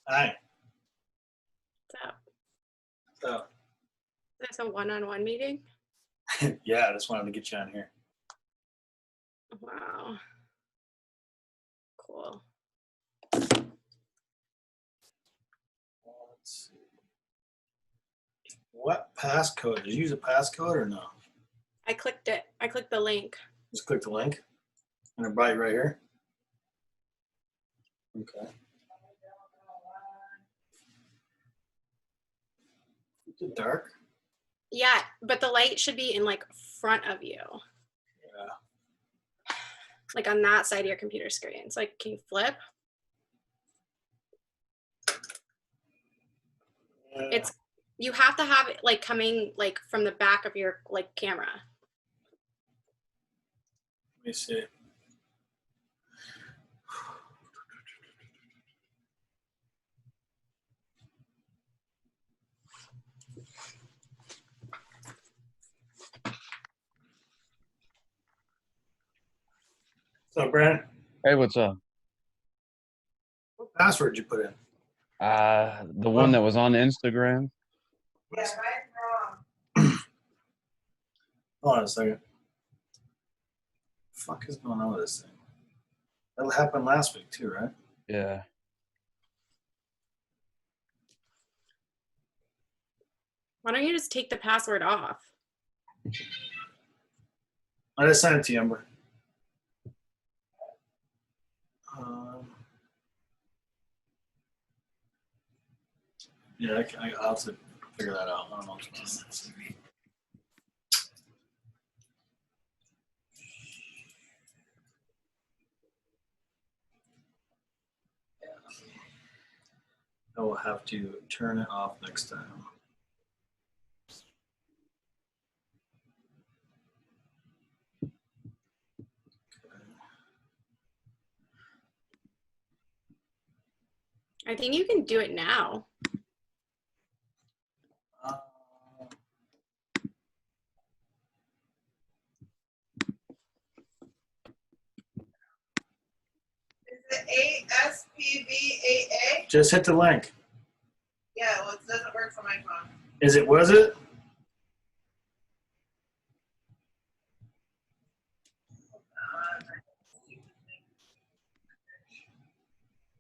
Hi. What's up? So, That's a one-on-one meeting? yeah, I just wanted to get you on here. Wow. Cool. Let's see. What passcode? Did you use a passcode or no? I clicked it. I clicked the link. Just click the link and it brought you right here. Okay. Is it dark? Yeah, but the light should be in like front of you. Yeah. Like on that side of your computer screen. It's like, can you flip? It's, you have to have it like coming like from the back of your like camera. Let me see. So, Brandon, Hey, what's up? what password did you put in? The one that was on Instagram. Yeah, mine's wrong. Hold on a second. What the fuck is going on with this thing? That happened last week too, right? Yeah. Why don't you just take the password off? I just sent it to you, Amber. Yeah, I'll have to figure that out. I don't know what's going on. I will have to turn it off next time. I think you can do it now. Is it ASPV8A? Just hit the link. Yeah, well, it doesn't work for my phone. Was it?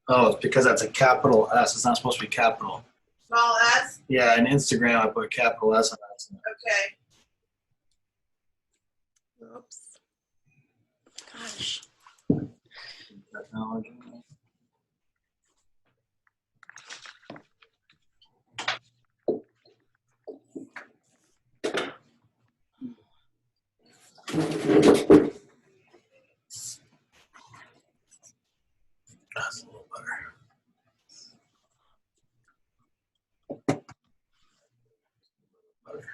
Oh, it's because that's a capital S. It's not supposed to be capital. Small S? Yeah, in Instagram I put capital S on accident. Okay. Oops. Gosh. Technology. That's a little better. Okay.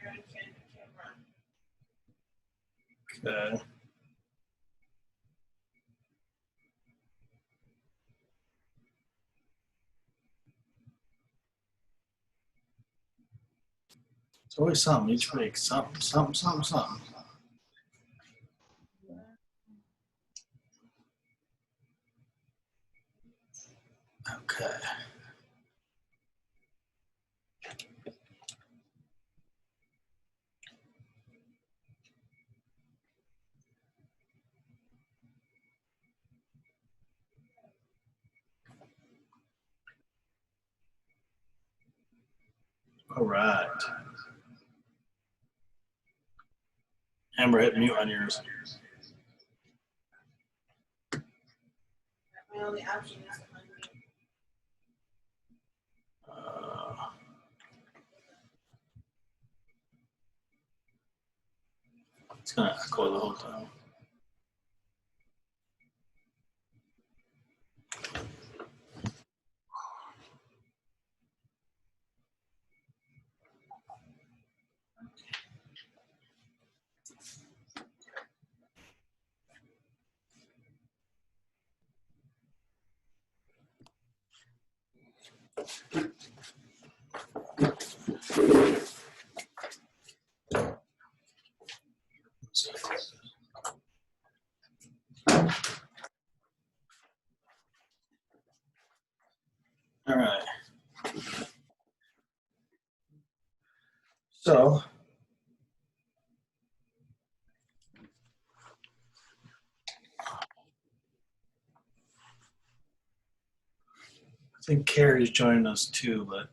You're on camera. Okay. It's always something each week. Something. Okay. All right. Amber, hit mute on yours. My only option is to unmute. It's going to echo the whole time. All right. So, I think Carrie's joining us too, but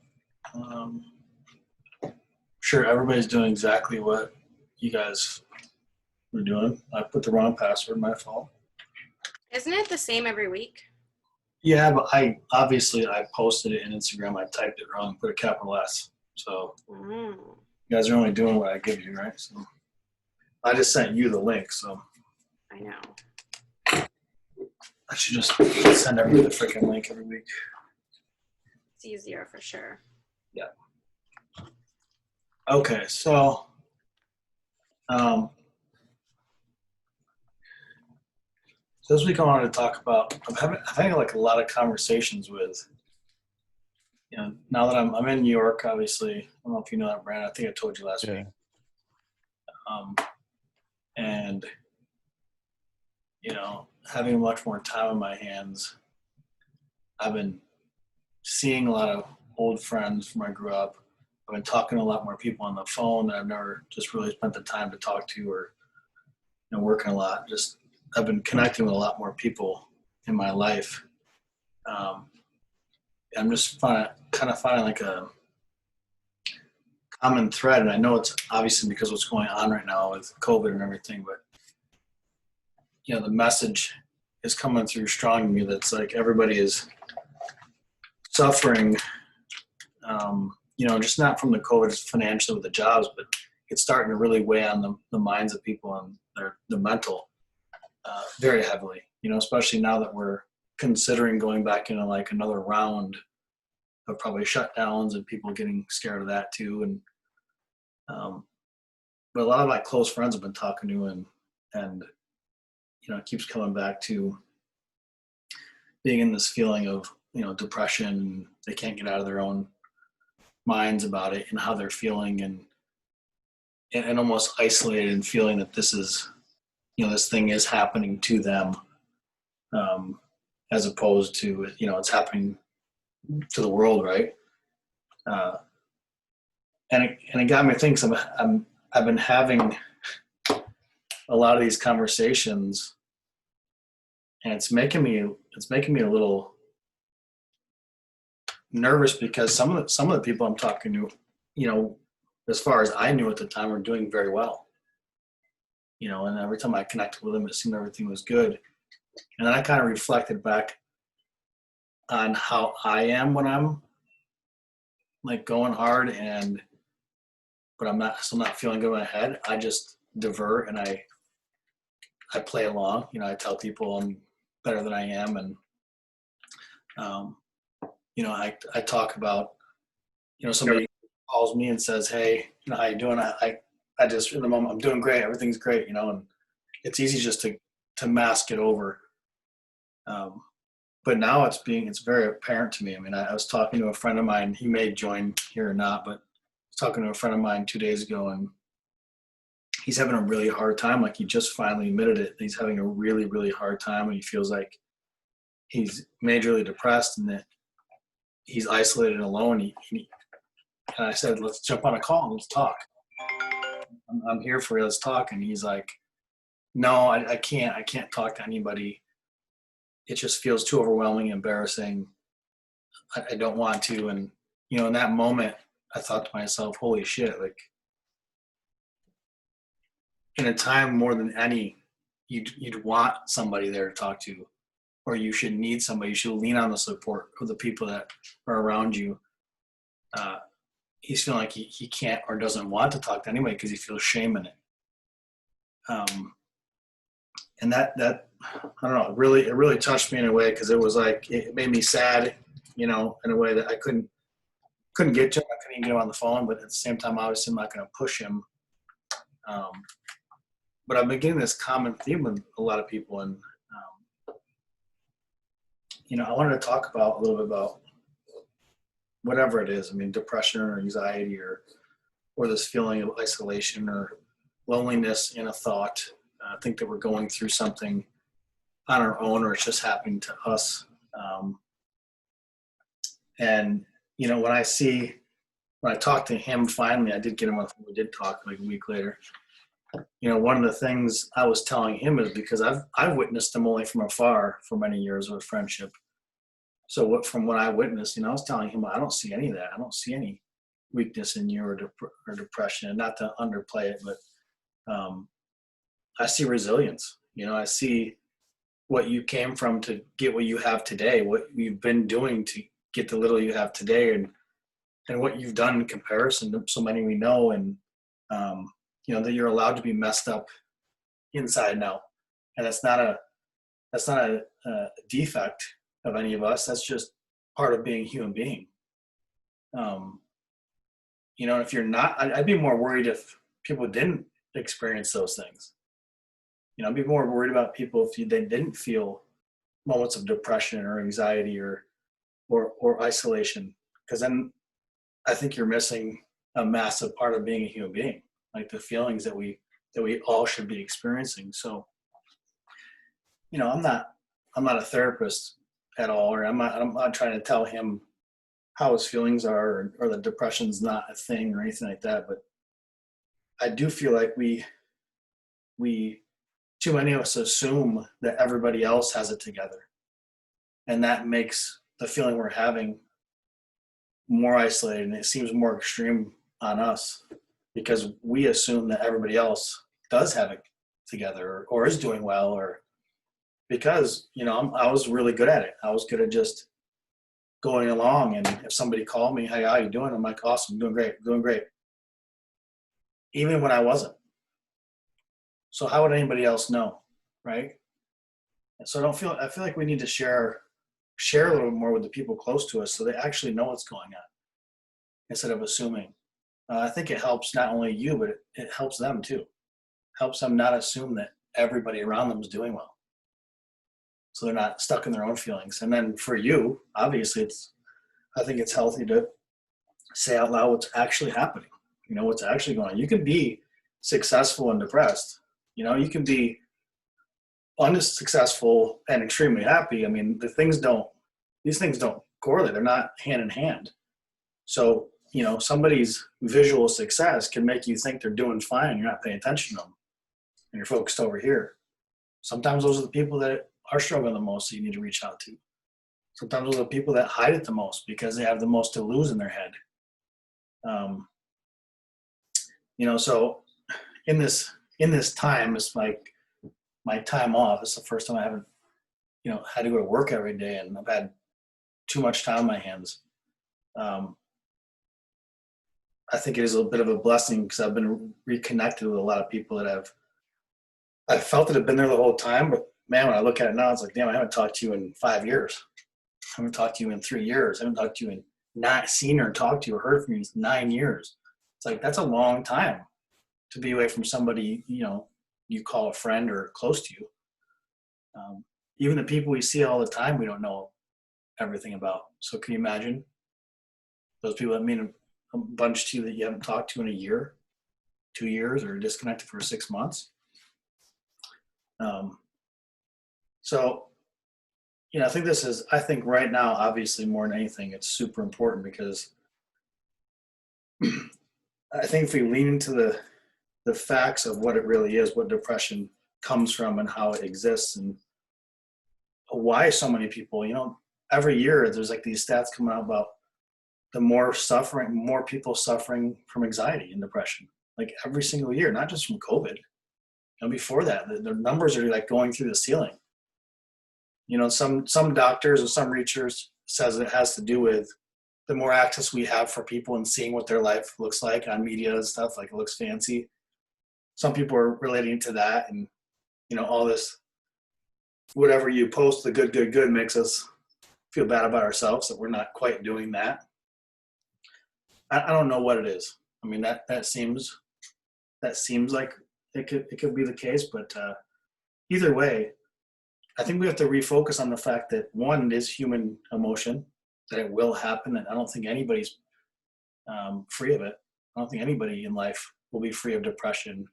sure, everybody's doing exactly what you guys were doing. I put the wrong password, my fault. Isn't it the same every week? Yeah, but I posted it in Instagram. I typed it wrong, put a capital S. So Mm. you guys are only doing what I give you, right? So I just sent you the link, so I know. I should just send everybody the freaking link every week. It's easier for sure. Okay, so this week I wanted to talk about. I'm having like a lot of conversations with. You know, now that I'm in New York, obviously, I don't know if you know that, Brand. I think I told you last week. And you know, having much more time on my hands, I've been seeing a lot of old friends from where I grew up. I've been talking to a lot more people on the phone that I've never just really spent the time to talk to, or working a lot. Just I've been connecting with a lot more people in my life. I'm just kind of finding like a common thread, and I know it's obviously because of what's going on right now with COVID and everything, but the message is coming through strong to me. That's like everybody is suffering. Just not from the COVID, just financially with the jobs, but it's starting to really weigh on the minds of people and the mental very heavily. Especially now that we're considering going back into like another round of probably shutdowns and people getting scared of that too. And but a lot of my close friends have been talking to, and it keeps coming back to being in this feeling of depression. They can't get out of their own minds about it and how they're feeling, and almost isolated and feeling that this is this thing is happening to them, as opposed to it's happening to the world, right? And it got me thinking. I've been having a lot of these conversations, and it's making me a little nervous, because some of the people I'm talking to, as far as I knew at the time, are doing very well. And every time I connected with them, it seemed everything was good. And then I kind of reflected back on how I am when I'm like going hard, but I'm still not feeling good in my head. I just divert and I play along. I tell people I'm better than I am, and I talk about somebody calls me and says, "Hey, how you doing?" I just, in the moment, I'm doing great. Everything's great, and it's easy just to mask it over. But now it's very apparent to me. I mean, I was talking to a friend of mine. He may join here or not, but I was talking to a friend of mine 2 days ago, and he's having a really hard time. Like, he just finally admitted it. He's having a really, really hard time, and he feels like he's majorly depressed and that he's isolated and alone. And I said, let's jump on a call and let's talk. I'm here for you. Let's talk. And he's like, no, I can't. I can't talk to anybody. It just feels too overwhelming, embarrassing. I don't want to. And, in that moment, I thought to myself, holy shit, like in a time more than any, you'd want somebody there to talk to, or you should need somebody. You should lean on the support of the people that are around you. He's feeling like he can't or doesn't want to talk to anybody because he feels shame in it. And that I don't know, it really touched me in a way, because it was like, it made me sad, in a way that I couldn't get to him. I couldn't even get him on the phone, but at the same time, obviously I'm not going to push him. But I've been getting this common theme with a lot of people, and I wanted to talk a little bit about whatever it is. I mean, depression or anxiety or this feeling of isolation or loneliness in a thought. I think that we're going through something on our own, or it's just happening to us. And when I talked to him finally, I did get him on. We did talk like a week later. One of the things I was telling him is, because I've witnessed him only from afar for many years with friendship. So from what I witnessed, I was telling him, I don't see any of that. I don't see any weakness in you or depression. And not to underplay it, but I see resilience. I see what you came from to get what you have today, what you've been doing to get the little you have today, and what you've done in comparison to so many we know, and that you're allowed to be messed up inside now. And that's not a defect of any of us. That's just part of being a human being. If you're not, I'd be more worried if people didn't experience those things. I'd be more worried about people if they didn't feel moments of depression or anxiety or isolation, because then I think you're missing a massive part of being a human being, like the feelings that we all should be experiencing. So, I'm not a therapist at all, or I'm not trying to tell him how his feelings are, or that depression's not a thing or anything like that. But I do feel like we too many of us assume that everybody else has it together, and that makes the feeling we're having more isolated, and it seems more extreme on us, because we assume that everybody else does have it together or is doing well, or because I was really good at it. I was good at just going along, and if somebody called me, hey, how you doing? I'm like, awesome, doing great, even when I wasn't. So how would anybody else know, right? And so I feel like we need to share a little more with the people close to us, so they actually know what's going on, instead of assuming. I think it helps not only you, but it helps them too. Helps them not assume that everybody around them is doing well, so they're not stuck in their own feelings. And then for you, obviously, I think it's healthy to say out loud what's actually happening. What's actually going on. You can be successful and depressed. You can be unsuccessful and extremely happy. I mean, these things don't correlate. They're not hand in hand. So, somebody's visual success can make you think they're doing fine. You're not paying attention to them, and you're focused over here. Sometimes those are the people that are struggling the most that you need to reach out to. Sometimes those are the people that hide it the most because they have the most to lose in their head. So in this time, it's like my time off. It's the first time I haven't, had to go to work every day, and I've had too much time on my hands. I think it is a bit of a blessing, because I've been reconnected with a lot of people that I felt that have been there the whole time. But man, when I look at it now, it's like, damn, I haven't talked to you in 5 years. I haven't talked to you in 3 years. I haven't talked to you in not seen or talked to you or heard from you in 9 years. It's like, that's a long time to be away from somebody, you call a friend or close to you. Even the people we see all the time, we don't know everything about. So can you imagine those people that mean a bunch to you that you haven't talked to in a year, 2 years, or disconnected for 6 months? So, I think right now, obviously more than anything, it's super important, because I think if we lean into the facts of what it really is, what depression comes from and how it exists, and why so many people, every year there's like these stats coming out about the more people suffering from anxiety and depression, like every single year, not just from COVID. And before that, the numbers are like going through the ceiling. You know, some doctors or some researchers says it has to do with the more access we have for people and seeing what their life looks like on media and stuff, like it looks fancy. Some people are relating to that, and you know, all this, whatever you post, the good makes us feel bad about ourselves that we're not quite doing that. I don't know what it is. I mean, that seems like it could be the case, but either way, I think we have to refocus on the fact that one, it is human emotion, that it will happen, and I don't think anybody's free of it. I don't think anybody in life will be free of depression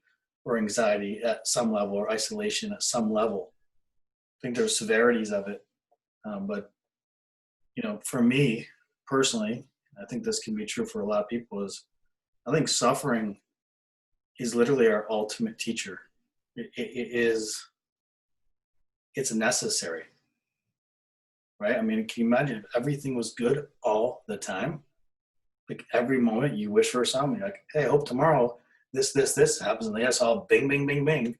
or anxiety at some level, or isolation at some level. I think there's severities of it, but you know, for me personally, I think this can be true for a lot of people. Is I think suffering is literally our ultimate teacher. It's necessary, right? I mean, can you imagine if everything was good all the time? Like every moment you wish for something, you're like, hey, I hope tomorrow this happens, and yes, all bing, bing, bing, bing.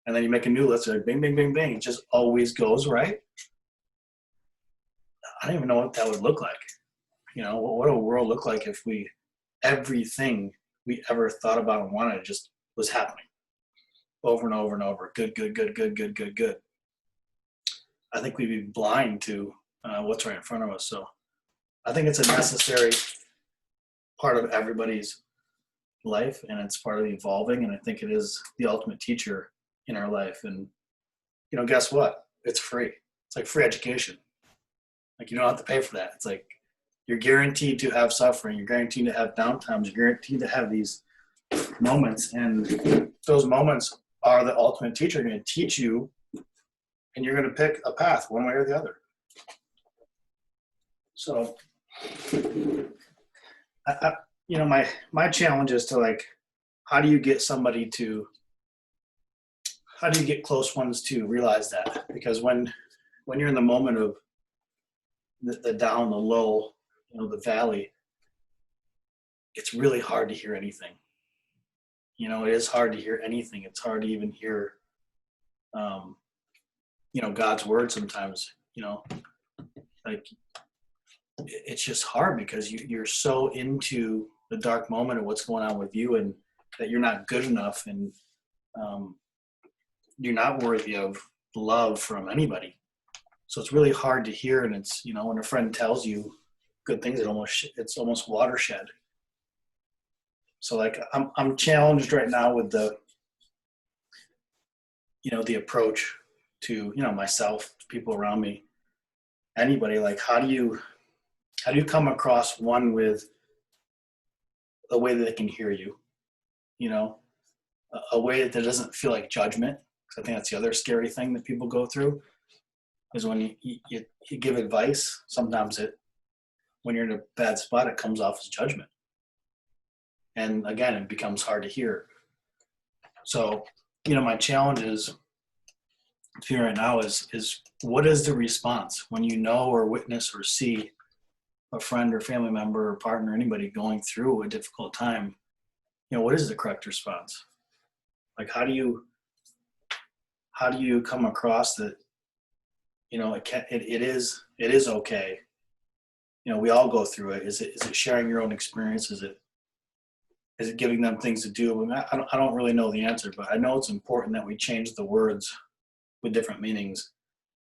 And then you make a new list, like bing, bing, bing, bing. It just always goes right. I don't even know what that would look like. You know, what would a world look like if everything we ever thought about and wanted just was happening over and over and over. Good. I think we'd be blind to what's right in front of us. So I think it's a necessary part of everybody's life, and it's part of the evolving, and I think it is the ultimate teacher in our life. And you know, guess what? It's free. It's like free education. Like you don't have to pay for that. It's like you're guaranteed to have suffering. You're guaranteed to have downtimes. You're guaranteed to have these moments, and those moments are the ultimate teacher. They're going to teach you, and you're going to pick a path one way or the other. So, you know, my challenge is to like, how do you get close ones to realize that? Because when you're in the moment of the down, the low, you know, the valley, it's really hard to hear anything. You know, it is hard to hear anything. It's hard to even hear, you know, God's word sometimes. You know, like it's just hard because you're so into the dark moment of what's going on with you, and that you're not good enough, and you're not worthy of love from anybody. So it's really hard to hear. And it's, you know, when a friend tells you good things, it's almost watershed. So like I'm challenged right now with the, you know, the approach to, you know, myself, people around me, anybody. Like how do you come across one with a way that they can hear you, you know, a way that doesn't feel like judgment. Because I think that's the other scary thing that people go through, is when you give advice, sometimes when you're in a bad spot, it comes off as judgment. And again, it becomes hard to hear. So, you know, my challenge is here right now is what is the response when you know or witness or see a friend or family member or partner, anybody going through a difficult time? You know, what is the correct response? Like, how do you come across that, you know, it is okay. You know, we all go through it. Is it sharing your own experience? Is it giving them things to do? I mean, I don't really know the answer, but I know it's important that we change the words with different meanings,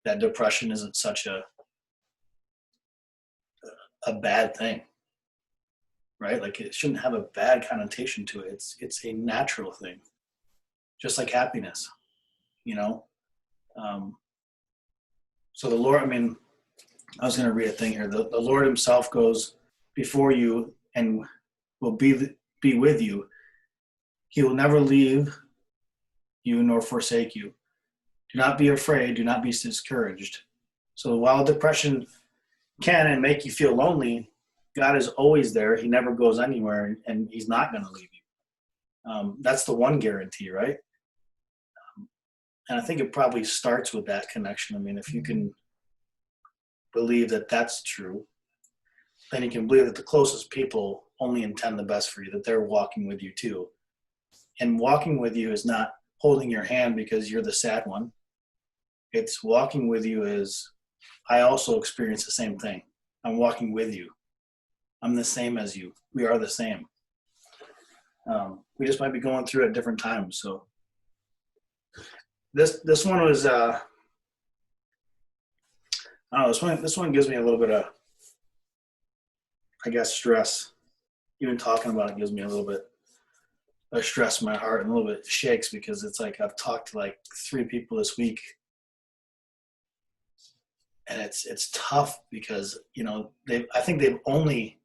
that depression isn't such a bad thing, right? Like it shouldn't have a bad connotation to it. It's a natural thing, just like happiness, you know? So the Lord, I mean, I was going to read a thing here. The Lord himself goes before you and will be with you. He will never leave you nor forsake you. Do not be afraid. Do not be discouraged. So while depression can and make you feel lonely, God is always there. He never goes anywhere, and he's not going to leave you. That's the one guarantee, right? And I think it probably starts with that connection. I mean, if you can believe that that's true, then you can believe that the closest people only intend the best for you, that they're walking with you too. And walking with you is not holding your hand because you're the sad one. It's walking with you is, I also experience the same thing. I'm walking with you. I'm the same as you. We are the same. We just might be going through it at different times. So this one was, I don't know, this one gives me a little bit of, I guess, stress. Even talking about it gives me a little bit of stress in my heart and a little bit shakes, because it's like I've talked to like 3 people this week, and it's tough because, you know, I think they've only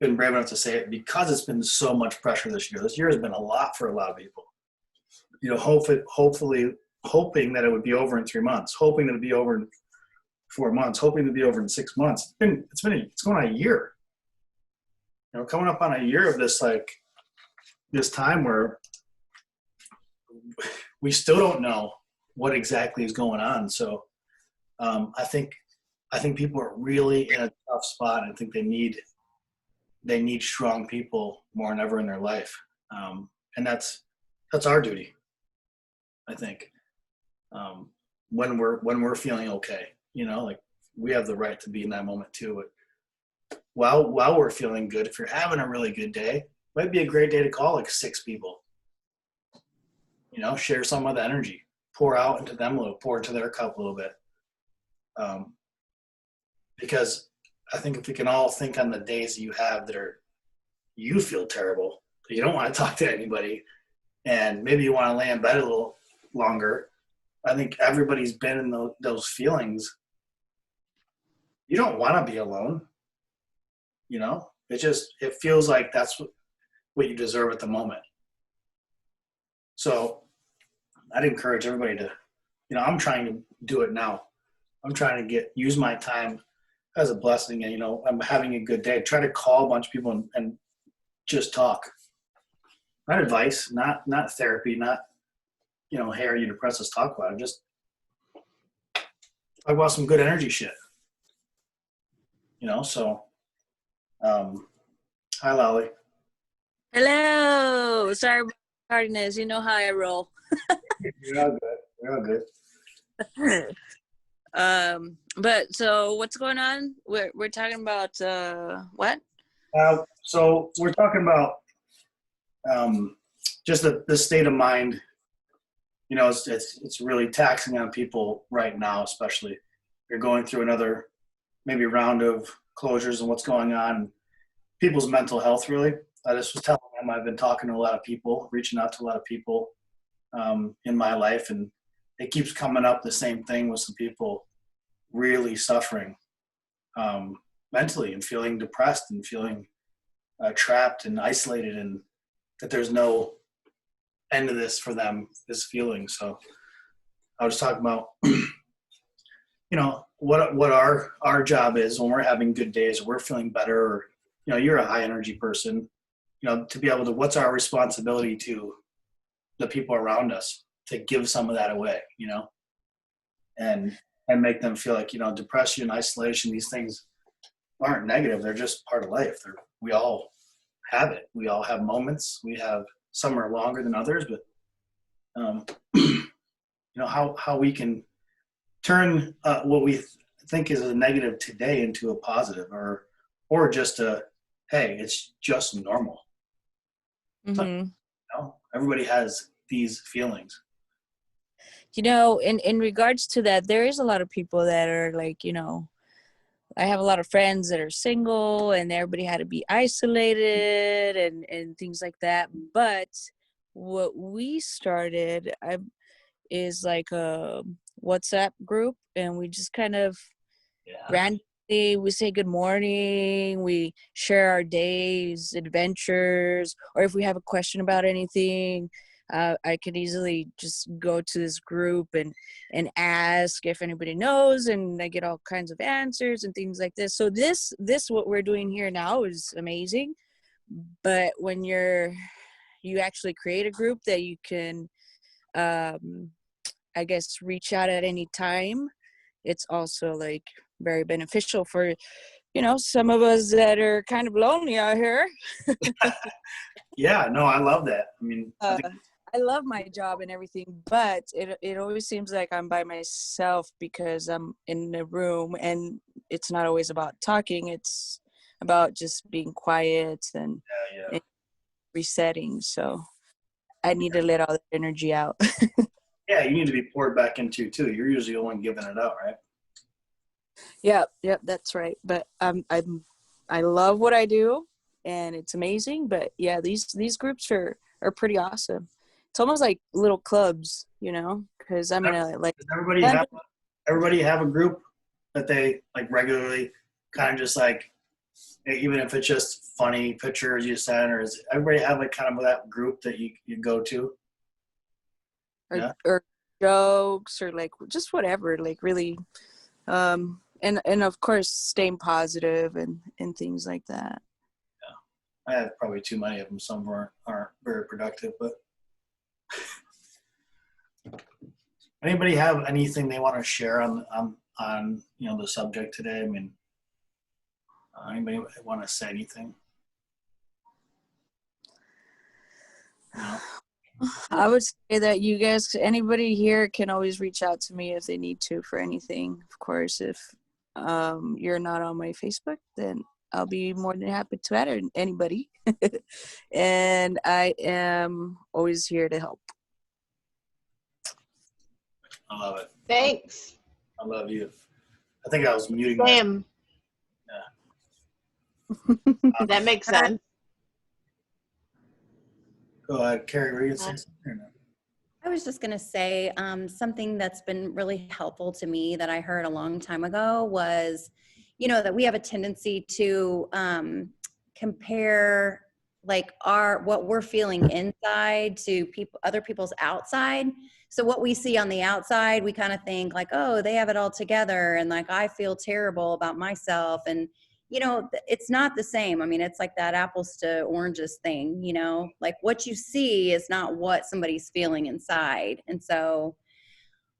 been brave enough to say it because it's been so much pressure this year. This year has been a lot for a lot of people. You know, hopefully hoping that it would be over in 3 months, hoping that it'd be over in 4 months, hoping to be over in 6 months. It's going on a year. You know, coming up on a year of this, like this time where we still don't know what exactly is going on. So I think people are really in a tough spot. I think they need strong people more than ever in their life, and that's our duty. I think when we're feeling okay, you know, like we have the right to be in that moment too. But while we're feeling good, if you're having a really good day, it might be a great day to call like 6 people. You know, share some of the energy, pour out into them a little, pour into their cup a little bit. Because I think if we can all think on the days that you have that you feel terrible, you don't want to talk to anybody, and maybe you want to lay in bed a little longer. I think everybody's been in those feelings. You don't want to be alone. You know, it feels like that's what you deserve at the moment. So I'd encourage everybody to, you know, I'm trying to do it now. I'm trying to use my time as a blessing, and, you know, I'm having a good day. Try to call a bunch of people and just talk. Not advice, not therapy, not, you know, hey, are you depressed? Let's talk about it. Just talk about some good energy shit. You know, so hi Lolly. Hello. Sorry about tardiness. You know how I roll. You're all good. You're all good. But so what's going on? We're talking about what? So we're talking about just the state of mind. You know, it's really taxing on people right now, especially. You're going through another maybe round of closures and what's going on. People's mental health, really. I just was telling him I've been talking to a lot of people, reaching out to a lot of people in my life, and it keeps coming up the same thing with some people really suffering mentally and feeling depressed and feeling trapped and isolated, and that there's no end to this for them, this feeling. So I was talking about, you know, what our job is when we're having good days, or we're feeling better, or, you know, you're a high energy person, you know, to be able to, what's our responsibility to the people around us to give some of that away, you know, and make them feel like, you know, depression, isolation, these things aren't negative. They're just part of life. We all have it. We all have moments. Some are longer than others, but you know, how we can turn what we think is a negative today into a positive, or just hey, it's just normal. Mm-hmm. You know, everybody has these feelings. You know, in regards to that, there is a lot of people that are like, you know, I have a lot of friends that are single and everybody had to be isolated and things like that. But what we started is like a WhatsApp group, and we just kind of randomly, we say good morning, we share our days, adventures, or if we have a question about anything, I could easily just go to this group and ask if anybody knows, and I get all kinds of answers and things like this. So this what we're doing here now is amazing. But when you actually create a group that you can, I guess, reach out at any time, it's also like very beneficial for some of us that are kind of lonely out here. Yeah, no, I love that. I mean, I think, I love my job and everything, but it always seems like I'm by myself because I'm in a room, and it's not always about talking. It's about just being quiet and, yeah. and resetting. So I need to let all that energy out. Yeah, you need to be poured back into too. You're usually the one giving it out, right? Yep, that's right. But I love what I do, and it's amazing. But yeah, these groups are pretty awesome. It's almost like little clubs, because I'm in a Does everybody have a group that they like regularly kind of just like, even if it's just funny pictures you send, or does everybody have like kind of that group that you go to? Yeah. or jokes or like just whatever, like really, and of course staying positive and things like that. I have probably too many of them. Some aren't very productive, but anybody have anything they want to share on the subject today? I mean, anybody want to say anything? No. I would say that you guys, anybody here can always reach out to me if they need to for anything. Of course, if you're not on my Facebook, then I'll be more than happy to add anybody. And I am always here to help. I love it. Thanks. I love you. I think I was muting myself. Sam. That makes sense. Go ahead, Carrie. Were you gonna say something or no? I was just going to say something that's been really helpful to me that I heard a long time ago was, that we have a tendency to compare like what we're feeling inside to other people's outside. So what we see on the outside, we kind of think like, oh, they have it all together, and like I feel terrible about myself, and it's not the same. I mean, it's like that apples to oranges thing, like what you see is not what somebody's feeling inside. And so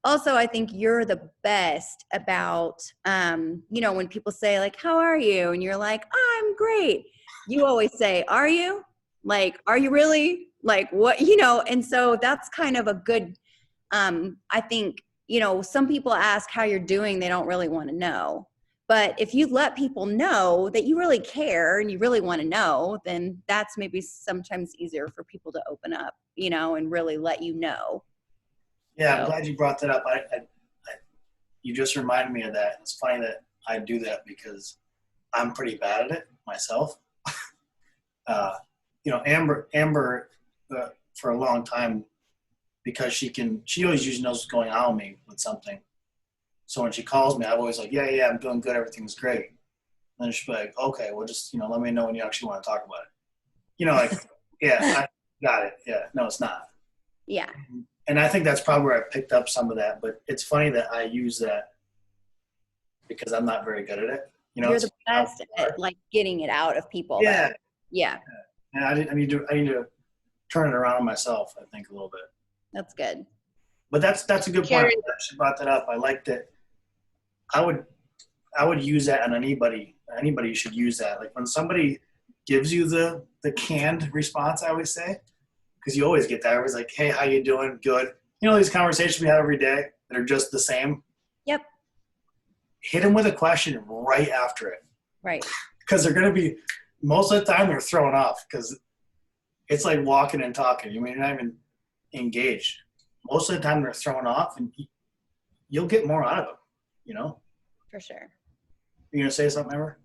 also, I think you're the best about, when people say like, how are you? And you're like, I'm great. You always say, are you? Like, are you really? Like what, and so that's kind of a good, I think, some people ask how you're doing. They don't really want to know. But if you let people know that you really care and you really want to know, then that's maybe sometimes easier for people to open up, and really let you know. Yeah, I'm glad you brought that up. You just reminded me of that. It's funny that I do that because I'm pretty bad at it myself. Amber, for a long time, because she always usually knows what's going on with me with something. So when she calls me, I'm always like, yeah, I'm doing good. Everything's great. And then she'll be like, okay, well, just, let me know when you actually want to talk about it. Yeah, I got it. Yeah, no, it's not. Yeah. And I think that's probably where I picked up some of that. But it's funny that I use that because I'm not very good at it. You're the best at like getting it out of people. Yeah. Though. Yeah. And I need to turn it around on myself, I think, a little bit. That's good. But that's a good point. She brought that up. I liked it. I would use that on anybody. Anybody should use that. Like when somebody gives you the canned response, I always say, because you always get that. Everybody's like, hey, how you doing? Good. These conversations we have every day that are just the same. Yep. Hit them with a question right after it. Right. Because they're going to be, most of the time they're thrown off because it's like walking and talking. You're not even engaged. Most of the time they're thrown off, and you'll get more out of them, For sure. You going to say something, Amber?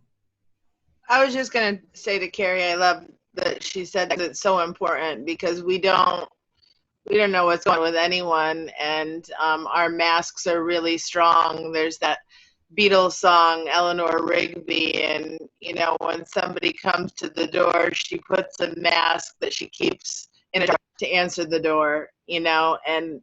I was just going to say to Carrie, I love that she said that it's so important because we don't know what's going on with anyone, and our masks are really strong. There's that Beatles song, Eleanor Rigby, and when somebody comes to the door, she puts a mask that she keeps in a jar to answer the door, and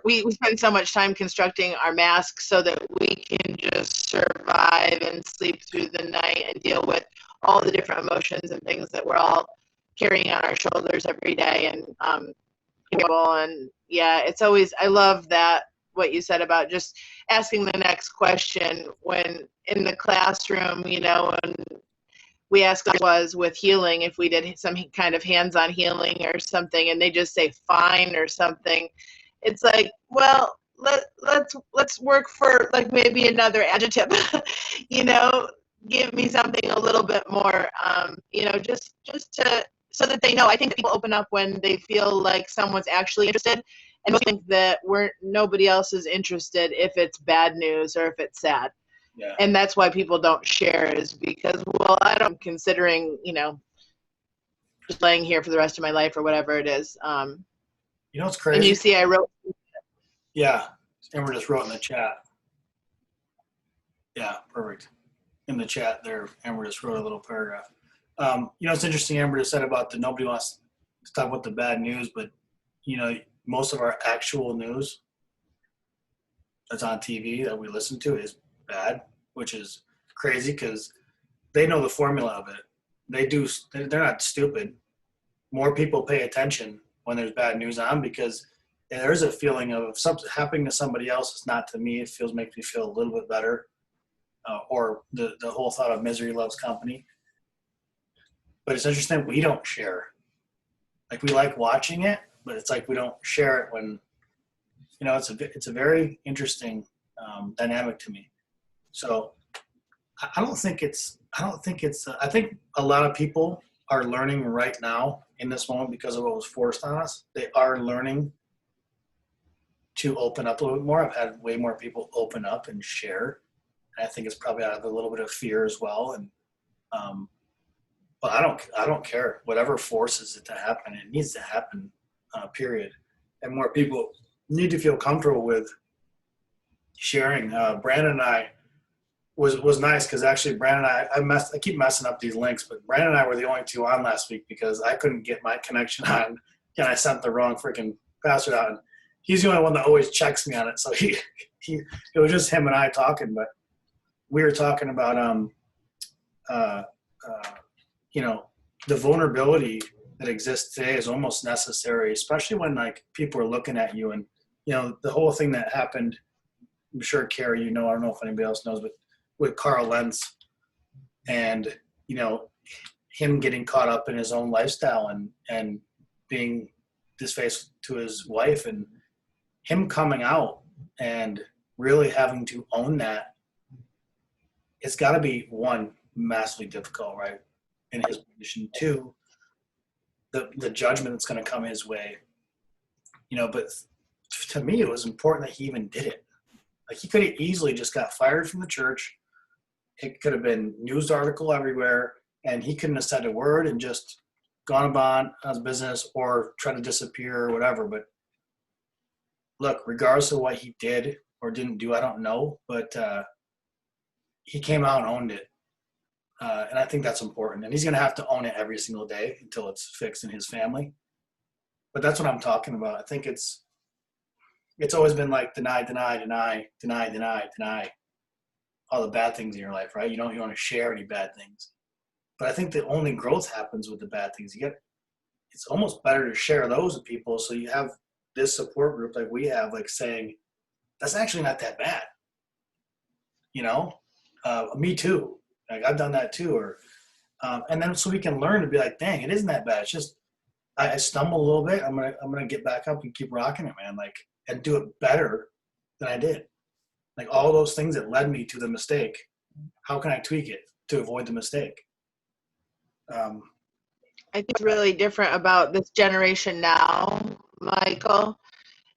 we spend so much time constructing our masks so that we can just survive and sleep through the night and deal with all the different emotions and things that we're all carrying on our shoulders every day. And yeah, it's always, I love that what you said about just asking the next question when in the classroom, and we asked was with healing if we did some kind of hands-on healing or something, and they just say fine or something. It's like, well, let's work for like maybe another adjective, give me something a little bit more, just to so that they know. I think that people open up when they feel like someone's actually interested, and most think that nobody else is interested if it's bad news or if it's sad. Yeah. And that's why people don't share, is because, well, I'm considering, just laying here for the rest of my life or whatever it is. It's crazy. And you see, I wrote. Yeah. Amber just wrote in the chat. Yeah, perfect. In the chat there, Amber just wrote a little paragraph. It's interesting, Amber just said about the nobody wants to talk about the bad news, but, most of our actual news that's on TV that we listen to is bad, which is crazy because they know the formula of it. They're not stupid. More people pay attention when there's bad news on because there's a feeling of something happening to somebody else. It's not to me. It makes me feel a little bit better. Or the whole thought of misery loves company. But it's interesting, we don't share. Like, we like watching it, but it's like we don't share it when, it's a very interesting dynamic to me. So I think a lot of people are learning right now in this moment because of what was forced on us. They are learning to open up a little bit more. I've had way more people open up and share. And I think it's probably out of a little bit of fear as well. And, but I don't care. Whatever forces it to happen, it needs to happen, period. And more people need to feel comfortable with sharing. Brandon and I was nice because actually Brandon and I keep messing up these links, but Brandon and I were the only two on last week because I couldn't get my connection on and I sent the wrong freaking password out. And he's the only one that always checks me on it. So it was just him and I talking, but we were talking about the vulnerability that exists today is almost necessary, especially when like people are looking at you. And the whole thing that happened, I'm sure Carrie, I don't know if anybody else knows, but with Carl Lentz and him getting caught up in his own lifestyle and being disfaced to his wife, and him coming out and really having to own that. It's got to be, one, massively difficult, right? In his position. Two, the judgment that's going to come his way. But to me, it was important that he even did it. Like, he could have easily just got fired from the church. It could have been news article everywhere, and he couldn't have said a word and just gone about his business or tried to disappear or whatever. But look, regardless of what he did or didn't do, I don't know, but he came out and owned it. And I think that's important. And he's going to have to own it every single day until it's fixed in his family. But that's what I'm talking about. I think it's always been like deny all the bad things in your life, right? You don't want to share any bad things. But I think the only growth happens with the bad things. It's almost better to share those with people so you have this support group like we have, like saying, that's actually not that bad. Me too. Like, I've done that too. Or and then so we can learn to be like, dang, it isn't that bad. It's just I stumble a little bit. I'm gonna get back up and keep rocking it, man. Like, and do it better than I did. Like, all those things that led me to the mistake, how can I tweak it to avoid the mistake? I think what's really different about this generation now, Michael,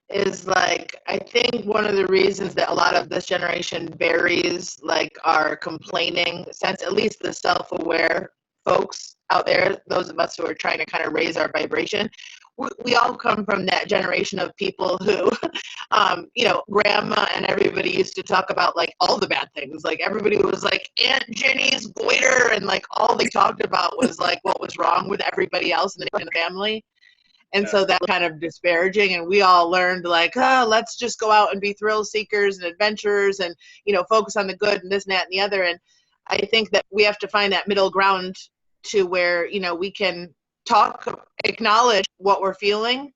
is like, I think one of the reasons that a lot of this generation buries like our complaining sense, at least the self-aware folks out there, those of us who are trying to kind of raise our vibration, we all come from that generation of people who, grandma and everybody used to talk about like all the bad things. Like, everybody was like Aunt Jenny's goiter, and like all they talked about was like what was wrong with everybody else in the family. And so that was kind of disparaging, and we all learned like, let's just go out and be thrill seekers and adventurers and, focus on the good and this and that and the other. And I think that we have to find that middle ground to where, we can talk, acknowledge what we're feeling,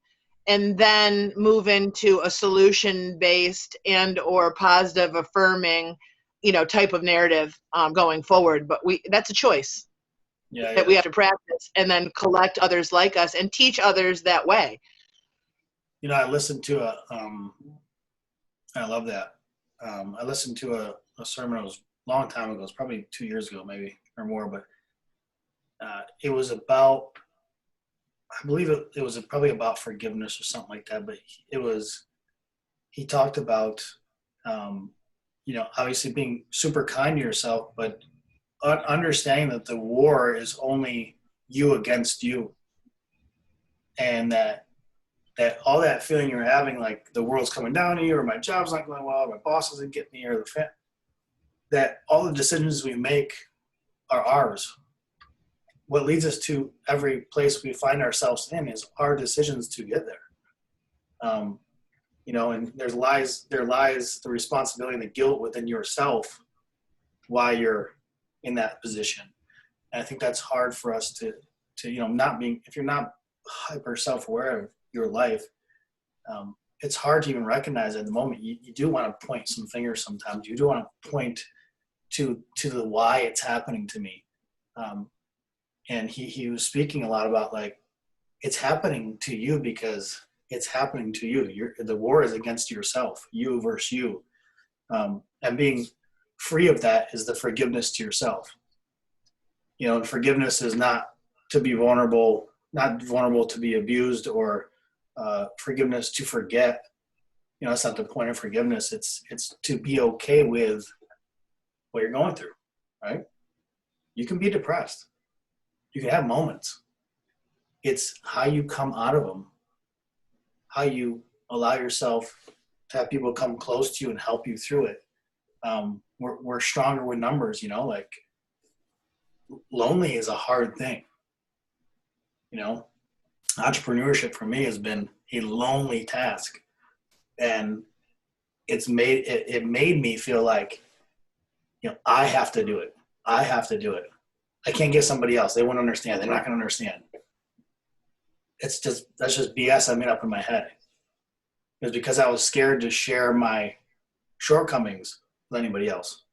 and then move into a solution-based and or positive affirming, type of narrative going forward. But that's a choice that we have to practice, and then collect others like us and teach others that way. I listened to I love that. I listened to a sermon. It was a long time ago. It was probably 2 years ago, maybe, or more. But it was about, I believe it was probably about forgiveness or something like that. But he talked about, obviously being super kind to yourself, but understanding that the war is only you against you. And that all that feeling you're having, like the world's coming down on you, or my job's not going well, or my boss isn't getting me, or that all the decisions we make are ours. What leads us to every place we find ourselves in is our decisions to get there. And there lies the responsibility and the guilt within yourself while you're in that position. And I think that's hard for us to if you're not hyper self-aware of your life, it's hard to even recognize at the moment. You do want to point some fingers sometimes. You do want to point to the why it's happening to me. And he was speaking a lot about, like, it's happening to you because it's happening to you. The war is against yourself, you versus you. And being free of that is the forgiveness to yourself. And forgiveness is not to be vulnerable, not vulnerable to be abused, or forgiveness to forget. That's not the point of forgiveness. It's to be okay with what you're going through, right? You can be depressed. You can have moments. It's how you come out of them, how you allow yourself to have people come close to you and help you through it. We're stronger with numbers, like lonely is a hard thing. Entrepreneurship for me has been a lonely task, and it made me feel like, I have to do it. I have to do it. I can't get somebody else. They won't understand. They're not going to understand. That's just BS I made up in my head. It was because I was scared to share my shortcomings with anybody else.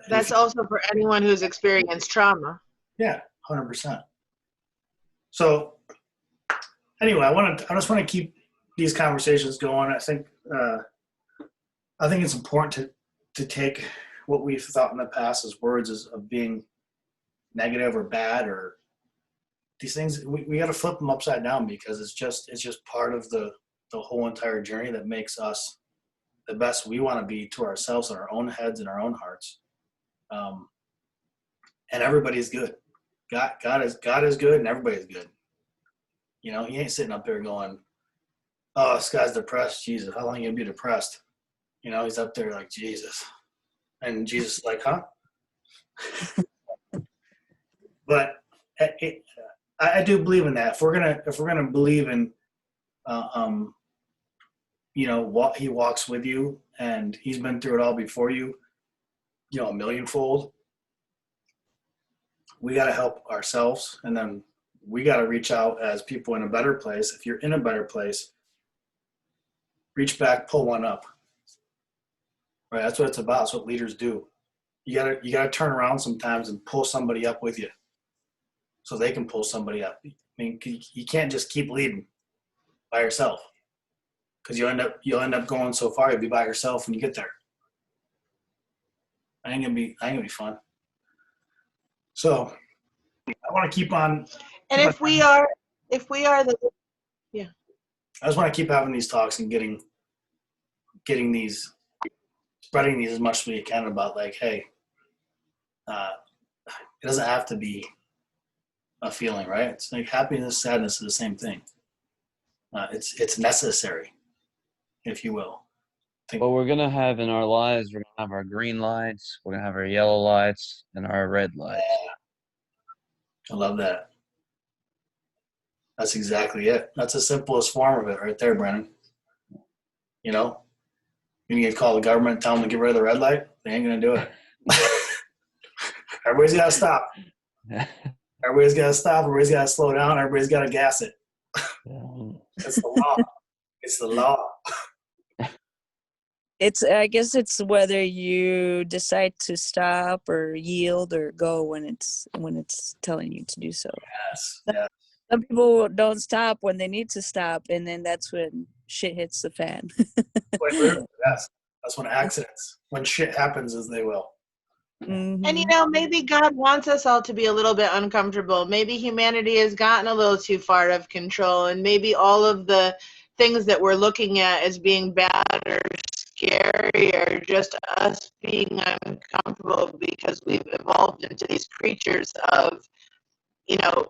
That's also for anyone who's experienced trauma. Yeah, 100%. So anyway, I just want to keep these conversations going. I think it's important to take what we've thought in the past as words of being negative or bad, or these things. We got to flip them upside down, because it's just part of the whole entire journey that makes us the best we want to be to ourselves in our own heads and our own hearts. And everybody's good. God is good, and everybody's good. He ain't sitting up there going, "Oh, this guy's depressed. Jesus, how long are you gonna be depressed?" He's up there like, Jesus, and Jesus is like, "Huh?" But I do believe in that. If we're gonna believe in, what He walks with you, and He's been through it all before you, a millionfold. We got to help ourselves, and then we got to reach out as people in a better place. If you're in a better place, reach back, pull one up. Right? That's what it's about. That's what leaders do. You gotta turn around sometimes and pull somebody up with you, so they can pull somebody up. I mean, you can't just keep leading by yourself, because you'll end up going so far. You'll be by yourself when you get there. I ain't gonna be fun. So I want to keep on. And if we are yeah. I just want to keep having these talks and getting these, spreading these as much as we can about, like, hey, it doesn't have to be a feeling, right? It's like happiness, sadness is the same thing. It's necessary, if you will. What we're going to have in our lives, we're going to have our green lights, we're going to have our yellow lights, and our red lights. I love that. That's exactly it. That's the simplest form of it right there, Brennan. You can get called the government and tell them to get rid of the red light. They ain't going to do it. Everybody's got to stop. Everybody's got to stop. Everybody's got to slow down. Everybody's got to gas it. It's the law. It's the law. I guess it's whether you decide to stop or yield or go when it's telling you to do so. Yes. Yeah. Some people don't stop when they need to stop, and then that's when shit hits the fan. Quite literally, yes. That's when accidents, when shit happens, as they will. And Mhm. maybe God wants us all to be a little bit uncomfortable. Maybe humanity has gotten a little too far out of control, and maybe all of the things that we're looking at as being bad or scary are just us being uncomfortable because we've evolved into these creatures of, you know,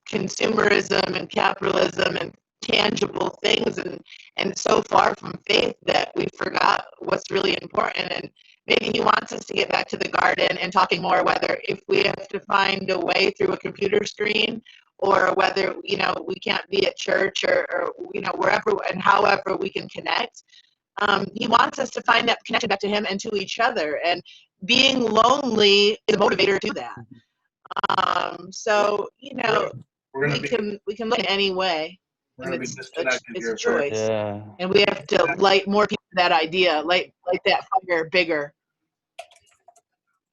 consumerism and capitalism and tangible things, and so far from faith that we forgot what's really important. And maybe he wants us to get back to the garden and talking more, whether if we have to find a way through a computer screen, or whether we can't be at church, or wherever and however we can connect. He wants us to find that connection back to him and to each other, and being lonely is a motivator to that. So We're gonna we can look in any way, we're and gonna be it's disconnected a here very. choice, Yeah. and we have to light more people to that idea, light that fire bigger,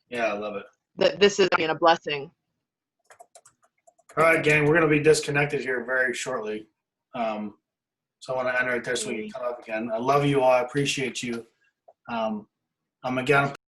Yeah, I love it. that this is being a blessing. All right, gang, we're gonna be disconnected here very shortly. So I want to enter it there so we can come up again. I love you all. I appreciate you. I'm again